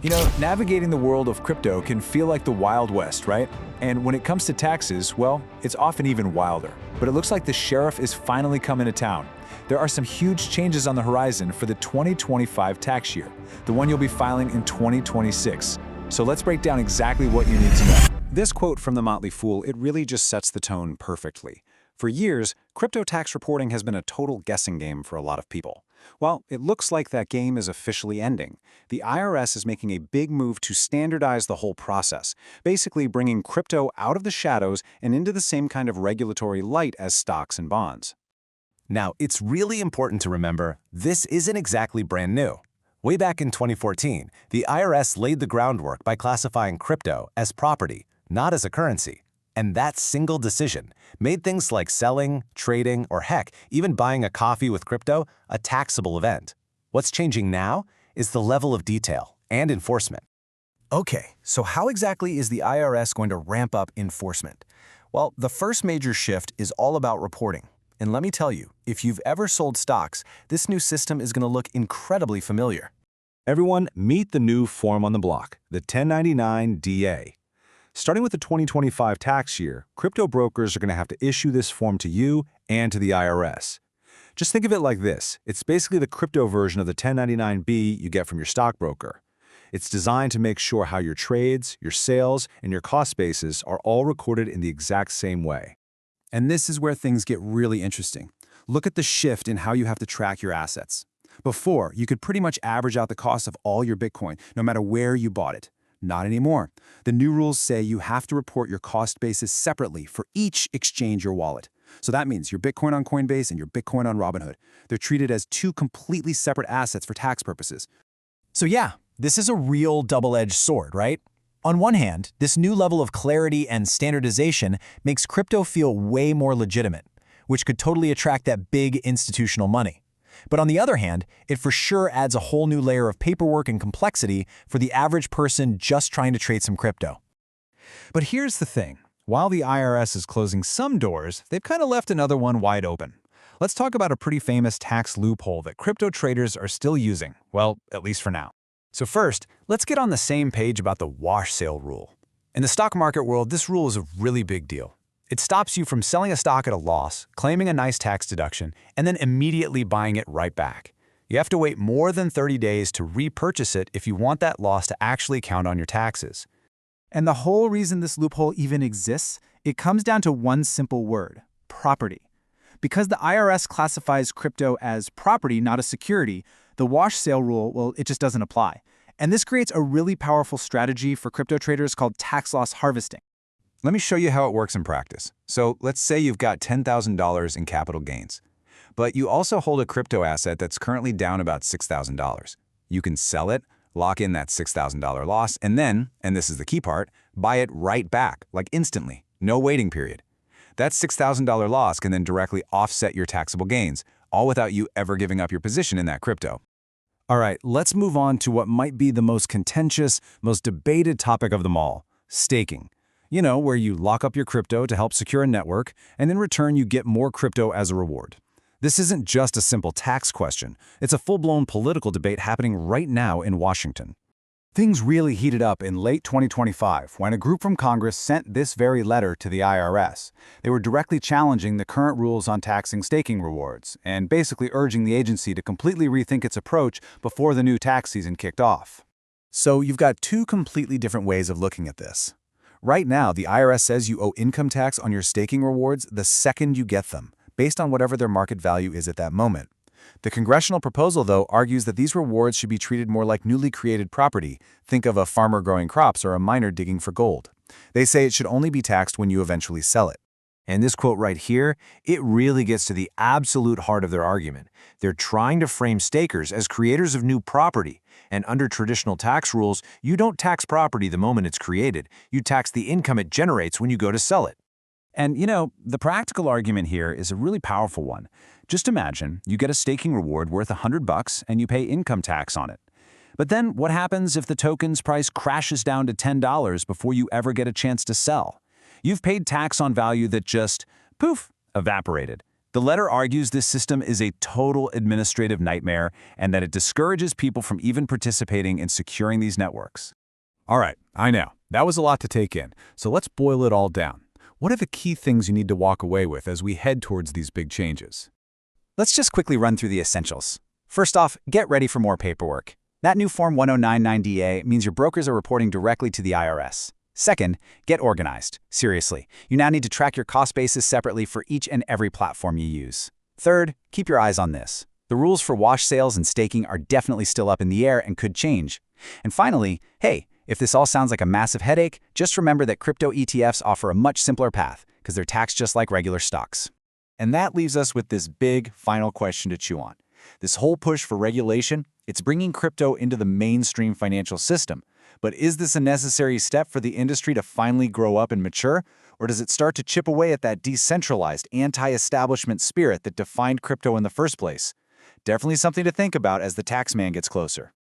You know, navigating the world of crypto can feel like the Wild West, right? And when it comes to taxes, well, it's often even wilder. But it looks like the sheriff is finally coming to town. There are some huge changes on the horizon for the 2025 tax year, the one you'll be filing in 2026. So let's break down exactly what you need to know. This quote from The Motley Fool, it really just sets the tone perfectly. For years, crypto tax reporting has been a total guessing game for a lot of people. Well, it looks like that game is officially ending. The IRS is making a big move to standardize the whole process, basically bringing crypto out of the shadows and into the same kind of regulatory light as stocks and bonds. Now, it's really important to remember, this isn't exactly brand new. Way back in 2014, the IRS laid the groundwork by classifying crypto as property, not as a currency. And that single decision made things like selling, trading, or heck, even buying a coffee with crypto a taxable event. What's changing now is the level of detail and enforcement. Okay, so how exactly is the IRS going to ramp up enforcement? Well, the first major shift is all about reporting. And let me tell you, if you've ever sold stocks, this new system is going to look incredibly familiar. Everyone, meet the new form on the block, the 1099-DA. Starting with the 2025 tax year, crypto brokers are going to have to issue this form to you and to the IRS. Just think of it like this. It's basically the crypto version of the 1099-B you get from your stockbroker. It's designed to make sure how your trades, your sales, and your cost bases are all recorded in the exact same way. And this is where things get really interesting. Look at the shift in how you have to track your assets. Before, you could pretty much average out the cost of all your Bitcoin, no matter where you bought it. Not anymore. The new rules say you have to report your cost basis separately for each exchange or wallet. So that means your Bitcoin on Coinbase and your Bitcoin on Robinhood. They're treated as two completely separate assets for tax purposes. So yeah, this is a real double-edged sword, right? On one hand, this new level of clarity and standardization makes crypto feel way more legitimate, which could totally attract that big institutional money. But on the other hand, it for sure adds a whole new layer of paperwork and complexity for the average person just trying to trade some crypto. But here's the thing. While the IRS is closing some doors, they've kind of left another one wide open. Let's talk about a pretty famous tax loophole that crypto traders are still using, well, at least for now. So first, let's get on the same page about the wash sale rule. In the stock market world, this rule is a really big deal. It stops you from selling a stock at a loss, claiming a nice tax deduction, and then immediately buying it right back. You have to wait more than 30 days to repurchase it if you want that loss to actually count on your taxes. And the whole reason this loophole even exists, it comes down to one simple word: property. Because the IRS classifies crypto as property, not a security, the wash sale rule, well, it just doesn't apply. And this creates a really powerful strategy for crypto traders called tax loss harvesting. Let me show you how it works in practice. So let's say you've got $10,000 in capital gains, but you also hold a crypto asset that's currently down about $6,000. You can sell it, lock in that $6,000 loss, and then, and this is the key part, buy it right back, like instantly, no waiting period. That $6,000 loss can then directly offset your taxable gains, all without you ever giving up your position in that crypto. All right, let's move on to what might be the most contentious, most debated topic of them all: staking. You know, where you lock up your crypto to help secure a network, and in return you get more crypto as a reward. This isn't just a simple tax question. It's a full-blown political debate happening right now in Washington. Things really heated up in late 2025 when a group from Congress sent this very letter to the IRS. They were directly challenging the current rules on taxing staking rewards and basically urging the agency to completely rethink its approach before the new tax season kicked off. So you've got two completely different ways of looking at this. Right now, the IRS says you owe income tax on your staking rewards the second you get them, based on whatever their market value is at that moment. The congressional proposal, though, argues that these rewards should be treated more like newly created property. Think of a farmer growing crops or a miner digging for gold. They say it should only be taxed when you eventually sell it. And this quote right here, it really gets to the absolute heart of their argument. They're trying to frame stakers as creators of new property. And under traditional tax rules, you don't tax property the moment it's created. You tax the income it generates when you go to sell it. And, you know, the practical argument here is a really powerful one. Just imagine you get a staking reward worth $100 and you pay income tax on it. But then what happens if the token's price crashes down to $10 before you ever get a chance to sell? You've paid tax on value that just, poof, evaporated. The letter argues this system is a total administrative nightmare and that it discourages people from even participating in securing these networks. All right, I know. That was a lot to take in, so let's boil it all down. What are the key things you need to walk away with as we head towards these big changes? Let's just quickly run through the essentials. First off, get ready for more paperwork. That new Form 1099-DA means your brokers are reporting directly to the IRS. Second, get organized. Seriously, you now need to track your cost basis separately for each and every platform you use. Third, keep your eyes on this. The rules for wash sales and staking are definitely still up in the air and could change. And finally, hey, if this all sounds like a massive headache, just remember that crypto ETFs offer a much simpler path because they're taxed just like regular stocks. And that leaves us with this big final question to chew on. This whole push for regulation, it's bringing crypto into the mainstream financial system. But is this a necessary step for the industry to finally grow up and mature? Or does it start to chip away at that decentralized, anti-establishment spirit that defined crypto in the first place? Definitely something to think about as the tax man gets closer.